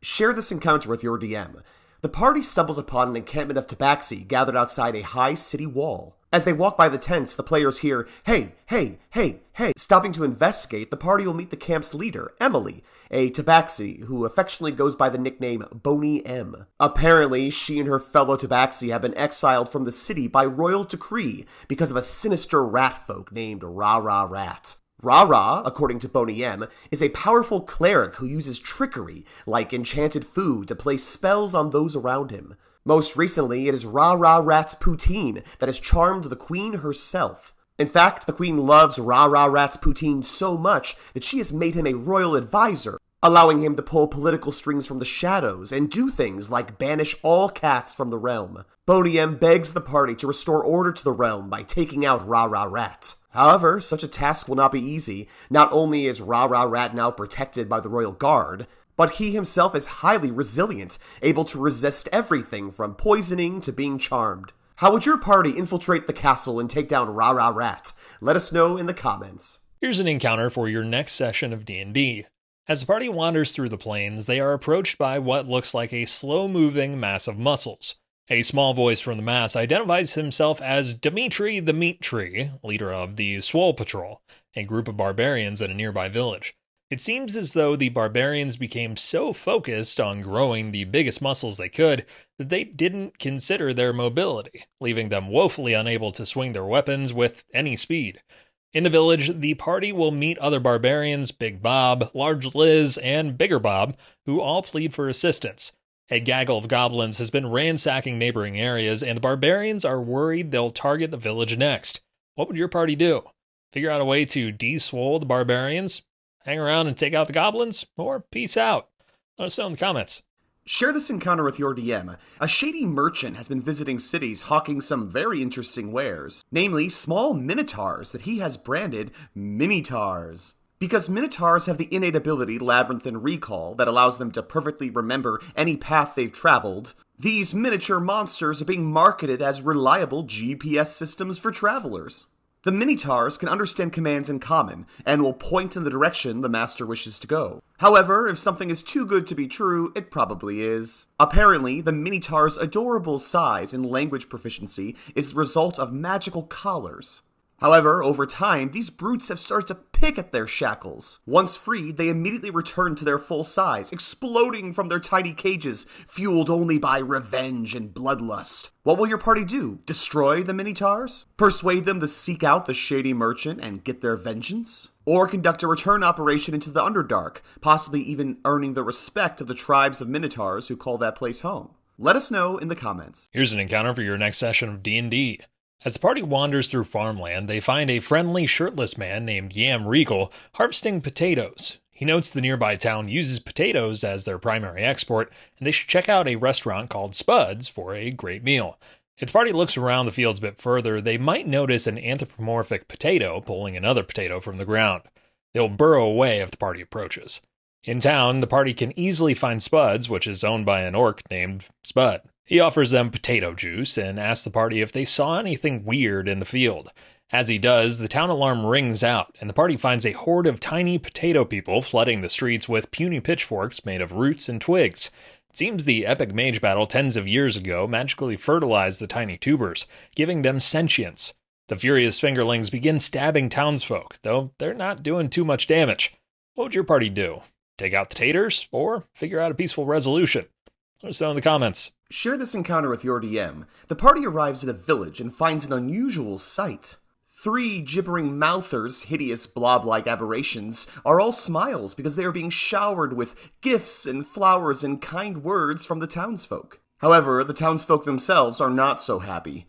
Share this encounter with your DM. The party stumbles upon an encampment of tabaxi gathered outside a high city wall. As they walk by the tents, the players hear, "Hey, hey, hey, hey." Stopping to investigate, the party will meet the camp's leader, Emily, a tabaxi who affectionately goes by the nickname Boney M. Apparently, she and her fellow tabaxi have been exiled from the city by royal decree because of a sinister rat folk named Ra-Ra Rat. Ra-Ra, according to Boney M, is a powerful cleric who uses trickery, like enchanted food, to play spells on those around him. Most recently, it is Ra-Ra Rat's Poutine that has charmed the queen herself. In fact, the queen loves Ra-Ra Rat's Poutine so much that she has made him a royal advisor, allowing him to pull political strings from the shadows and do things like banish all cats from the realm. Boney M begs the party to restore order to the realm by taking out Ra-Ra Rat. However, such a task will not be easy. Not only is Ra-Ra Rat now protected by the royal guard, but he himself is highly resilient, able to resist everything from poisoning to being charmed. How would your party infiltrate the castle and take down Ra-Ra Rat? Let us know in the comments. Here's an encounter for your next session of D&D. As the party wanders through the plains, they are approached by what looks like a slow-moving mass of muscles. A small voice from the mass identifies himself as Dimitri the Meat Tree, leader of the Swole Patrol, a group of barbarians in a nearby village. It seems as though the barbarians became so focused on growing the biggest muscles they could that they didn't consider their mobility, leaving them woefully unable to swing their weapons with any speed. In the village, the party will meet other barbarians, Big Bob, Large Liz, and Bigger Bob, who all plead for assistance. A gaggle of goblins has been ransacking neighboring areas, and the barbarians are worried they'll target the village next. What would your party do? Figure out a way to de-swole the barbarians? Hang around and take out the goblins? Or peace out? Let us know in the comments. Share this encounter with your DM. A shady merchant has been visiting cities hawking some very interesting wares, namely small Mini-taurs that he has branded Mini-taurs. Because Mini-taurs have the innate ability Labyrinthine Recall that allows them to perfectly remember any path they've traveled, these miniature monsters are being marketed as reliable GPS systems for travelers. The Mini-taurs can understand commands in common, and will point in the direction the master wishes to go. However, if something is too good to be true, it probably is. Apparently, the Mini-taurs' adorable size and language proficiency is the result of magical collars. However, over time, these brutes have started to pick at their shackles. Once freed, they immediately return to their full size, exploding from their tiny cages, fueled only by revenge and bloodlust. What will your party do? Destroy the Mini-taurs? Persuade them to seek out the shady merchant and get their vengeance? Or conduct a return operation into the Underdark, possibly even earning the respect of the tribes of Mini-taurs who call that place home? Let us know in the comments. Here's an encounter for your next session of D&D. As the party wanders through farmland, they find a friendly, shirtless man named Yam Regal harvesting potatoes. He notes the nearby town uses potatoes as their primary export, and they should check out a restaurant called Spud's for a great meal. If the party looks around the fields a bit further, they might notice an anthropomorphic potato pulling another potato from the ground. They'll burrow away if the party approaches. In town, the party can easily find Spud's, which is owned by an orc named Spud. He offers them potato juice and asks the party if they saw anything weird in the field. As he does, the town alarm rings out, and the party finds a horde of tiny potato people flooding the streets with puny pitchforks made of roots and twigs. It seems the epic mage battle tens of years ago magically fertilized the tiny tubers, giving them sentience. The furious fingerlings begin stabbing townsfolk, though they're not doing too much damage. What would your party do? Take out the taters, or figure out a peaceful resolution? Let us know in the comments. Share this encounter with your DM. The party arrives at a village and finds an unusual sight. 3 gibbering mouthers, hideous blob-like aberrations, are all smiles because they are being showered with gifts and flowers and kind words from the townsfolk. However, the townsfolk themselves are not so happy.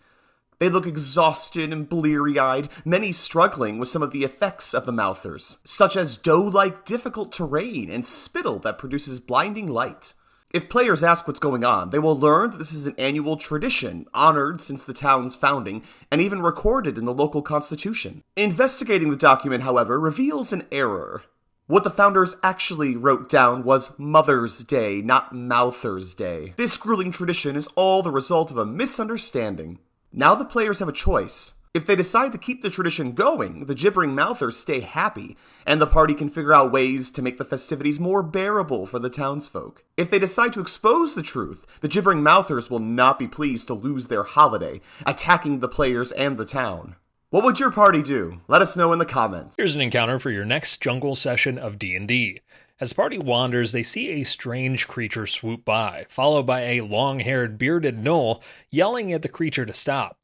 They look exhausted and bleary-eyed, many struggling with some of the effects of the mouthers, such as dough-like difficult terrain and spittle that produces blinding light. If players ask what's going on, they will learn that this is an annual tradition, honored since the town's founding, and even recorded in the local constitution. Investigating the document, however, reveals an error. What the founders actually wrote down was Mother's Day, not Mouthers Day. This grueling tradition is all the result of a misunderstanding. Now the players have a choice. If they decide to keep the tradition going, the gibbering mouthers stay happy, and the party can figure out ways to make the festivities more bearable for the townsfolk. If they decide to expose the truth, the gibbering mouthers will not be pleased to lose their holiday, attacking the players and the town. What would your party do? Let us know in the comments. Here's an encounter for your next jungle session of D&D. As the party wanders, they see a strange creature swoop by, followed by a long-haired, bearded gnoll yelling at the creature to stop.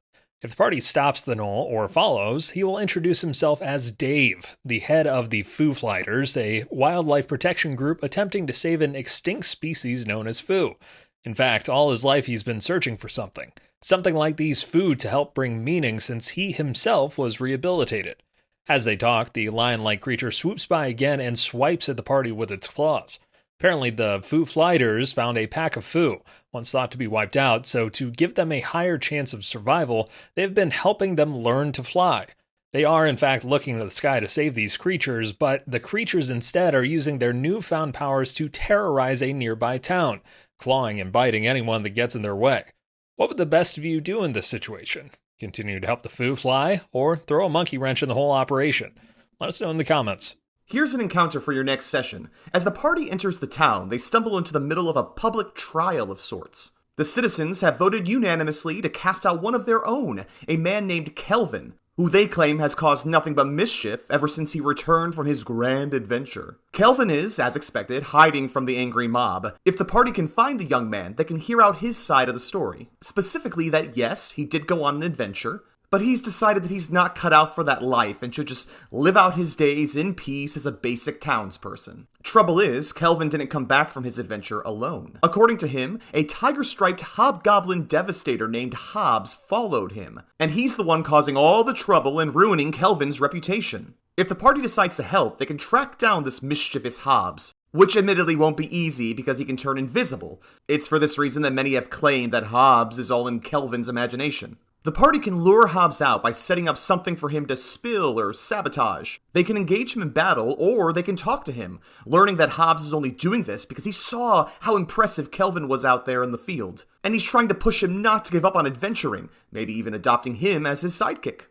If the party stops the gnoll or follows, he will introduce himself as Dave, the head of the Foo Flighters, a wildlife protection group attempting to save an extinct species known as Foo. In fact, all his life he's been searching for something like these Foo to help bring meaning since he himself was rehabilitated. As they talk, the lion-like creature swoops by again and swipes at the party with its claws. Apparently, the Foo Flighters found a pack of Foo, once thought to be wiped out, so to give them a higher chance of survival, they've been helping them learn to fly. They are, in fact, looking to the sky to save these creatures, but the creatures instead are using their newfound powers to terrorize a nearby town, clawing and biting anyone that gets in their way. What would the best of you do in this situation? Continue to help the Foo fly, or throw a monkey wrench in the whole operation? Let us know in the comments. Here's an encounter for your next session. As the party enters the town, they stumble into the middle of a public trial of sorts. The citizens have voted unanimously to cast out one of their own, a man named Kelvin, who they claim has caused nothing but mischief ever since he returned from his grand adventure. Kelvin is, as expected, hiding from the angry mob. If the party can find the young man, they can hear out his side of the story. Specifically that yes, he did go on an adventure, but he's decided that he's not cut out for that life and should just live out his days in peace as a basic townsperson. Trouble is, Kelvin didn't come back from his adventure alone. According to him, a tiger-striped hobgoblin devastator named Hobbs followed him, and he's the one causing all the trouble and ruining Kelvin's reputation. If the party decides to help, they can track down this mischievous Hobbs, which admittedly won't be easy because he can turn invisible. It's for this reason that many have claimed that Hobbs is all in Kelvin's imagination. The party can lure Hobbs out by setting up something for him to spill or sabotage. They can engage him in battle, or they can talk to him, learning that Hobbs is only doing this because he saw how impressive Kelvin was out there in the field, and he's trying to push him not to give up on adventuring, maybe even adopting him as his sidekick.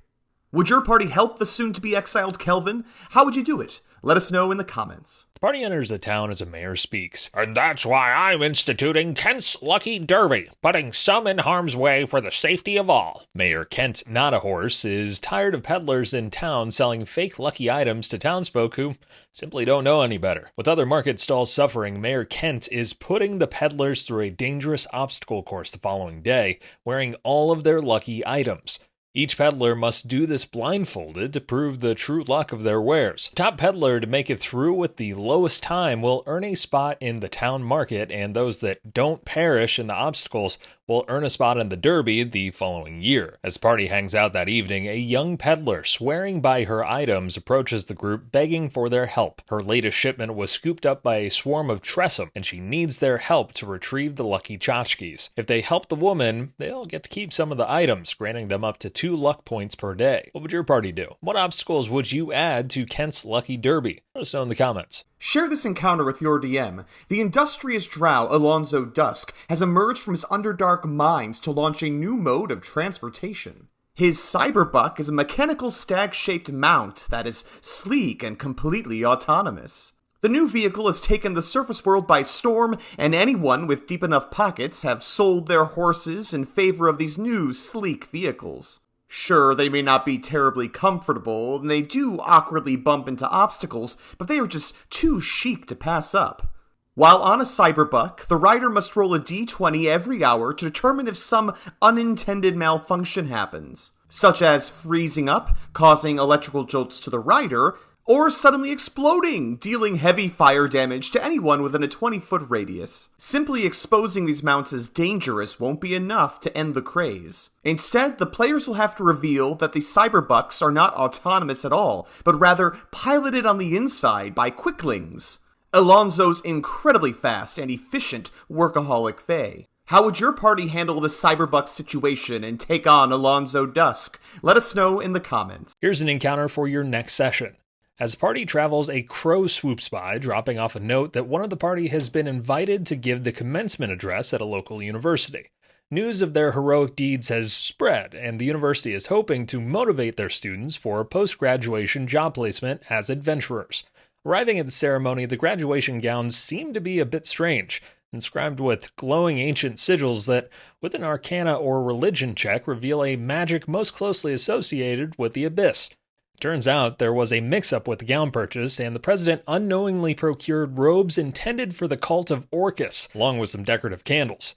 Would your party help the soon-to-be exiled Kelvin? How would you do it? Let us know in the comments. The party enters the town as a mayor speaks. And that's why I'm instituting Kent's Lucky Derby, putting some in harm's way for the safety of all. Mayor Kent, not a horse, is tired of peddlers in town selling fake lucky items to townsfolk who simply don't know any better. With other market stalls suffering, Mayor Kent is putting the peddlers through a dangerous obstacle course the following day, wearing all of their lucky items. Each peddler must do this blindfolded to prove the true luck of their wares. The top peddler to make it through with the lowest time will earn a spot in the town market, and those that don't perish in the obstacles will earn a spot in the derby the following year. As the party hangs out that evening, a young peddler swearing by her items approaches the group begging for their help. Her latest shipment was scooped up by a swarm of Tressum, and she needs their help to retrieve the lucky tchotchkes. If they help the woman, they'll get to keep some of the items, granting them up to 2 luck points per day. What would your party do? What obstacles would you add to Kent's Lucky Derby? Let us know in the comments. Share this encounter with your DM. The industrious drow Alonzo Dusk has emerged from his underdark mines to launch a new mode of transportation. His Cyberbuck is a mechanical stag-shaped mount that is sleek and completely autonomous. The new vehicle has taken the surface world by storm, and anyone with deep enough pockets have sold their horses in favor of these new, sleek vehicles. Sure, they may not be terribly comfortable, and they do awkwardly bump into obstacles, but they are just too chic to pass up. While on a Cyberbuck, the rider must roll a d20 every hour to determine if some unintended malfunction happens, such as freezing up, causing electrical jolts to the rider, or suddenly exploding, dealing heavy fire damage to anyone within a 20-foot radius. Simply exposing these mounts as dangerous won't be enough to end the craze. Instead, the players will have to reveal that the Cyberbucks are not autonomous at all, but rather piloted on the inside by quicklings, Alonzo's incredibly fast and efficient workaholic fae. How would your party handle the Cyberbuck situation and take on Alonzo Dusk? Let us know in the comments. Here's an encounter for your next session. As the party travels, a crow swoops by, dropping off a note that one of the party has been invited to give the commencement address at a local university. News of their heroic deeds has spread, and the university is hoping to motivate their students for post-graduation job placement as adventurers. Arriving at the ceremony, the graduation gowns seem to be a bit strange, inscribed with glowing ancient sigils that, with an arcana or religion check, reveal a magic most closely associated with the abyss. Turns out there was a mix-up with the gown purchase, and the president unknowingly procured robes intended for the cult of Orcus, along with some decorative candles.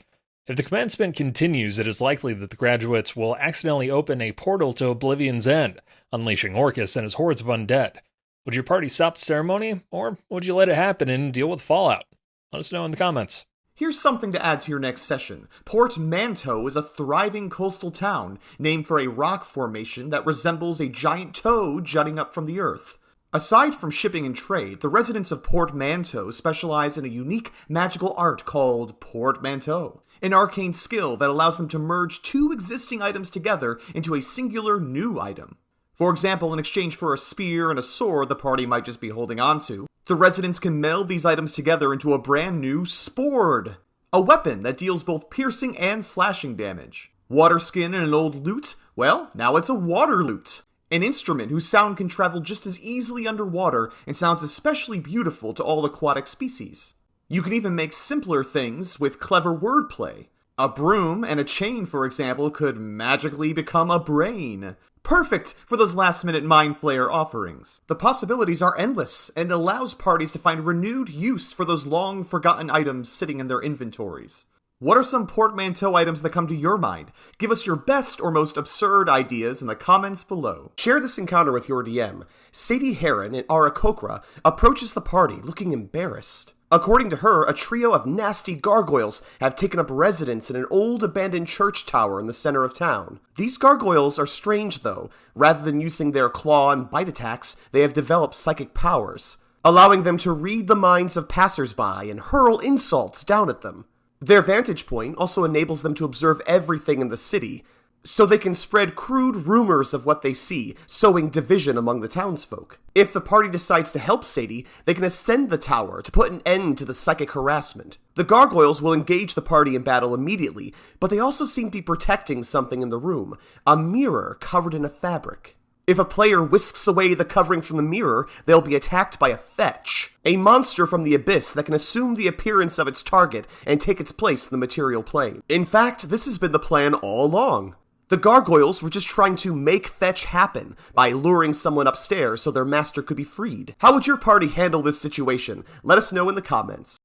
If the commencement continues, it is likely that the graduates will accidentally open a portal to Oblivion's End, unleashing Orcus and his hordes of undead. Would your party stop the ceremony, or would you let it happen and deal with fallout? Let us know in the comments. Here's something to add to your next session. Portmanteau is a thriving coastal town, named for a rock formation that resembles a giant toe jutting up from the earth. Aside from shipping and trade, the residents of Portmanteau specialize in a unique magical art called Portmanteau, an arcane skill that allows them to merge two existing items together into a singular new item. For example, in exchange for a spear and a sword the party might just be holding onto, the residents can meld these items together into a brand new Spord, a weapon that deals both piercing and slashing damage. Water skin and an old lute? Well, now it's a water lute. An instrument whose sound can travel just as easily underwater and sounds especially beautiful to all aquatic species. You can even make simpler things with clever wordplay. A broom and a chain, for example, could magically become a brain. Perfect for those last-minute Mind Flayer offerings. The possibilities are endless, and allows parties to find renewed use for those long-forgotten items sitting in their inventories. What are some portmanteau items that come to your mind? Give us your best or most absurd ideas in the comments below. Share this encounter with your DM. Sadie Heron and Ara Kokra approaches the party looking embarrassed. According to her, a trio of nasty gargoyles have taken up residence in an old abandoned church tower in the center of town. These gargoyles are strange though. Rather than using their claw and bite attacks, they have developed psychic powers, allowing them to read the minds of passersby and hurl insults down at them. Their vantage point also enables them to observe everything in the city, so they can spread crude rumors of what they see, sowing division among the townsfolk. If the party decides to help Sadie, they can ascend the tower to put an end to the psychic harassment. The gargoyles will engage the party in battle immediately, but they also seem to be protecting something in the room, a mirror covered in a fabric. If a player whisks away the covering from the mirror, they'll be attacked by a fetch, a monster from the abyss that can assume the appearance of its target and take its place in the material plane. In fact, this has been the plan all along. The gargoyles were just trying to make fetch happen by luring someone upstairs so their master could be freed. How would your party handle this situation? Let us know in the comments.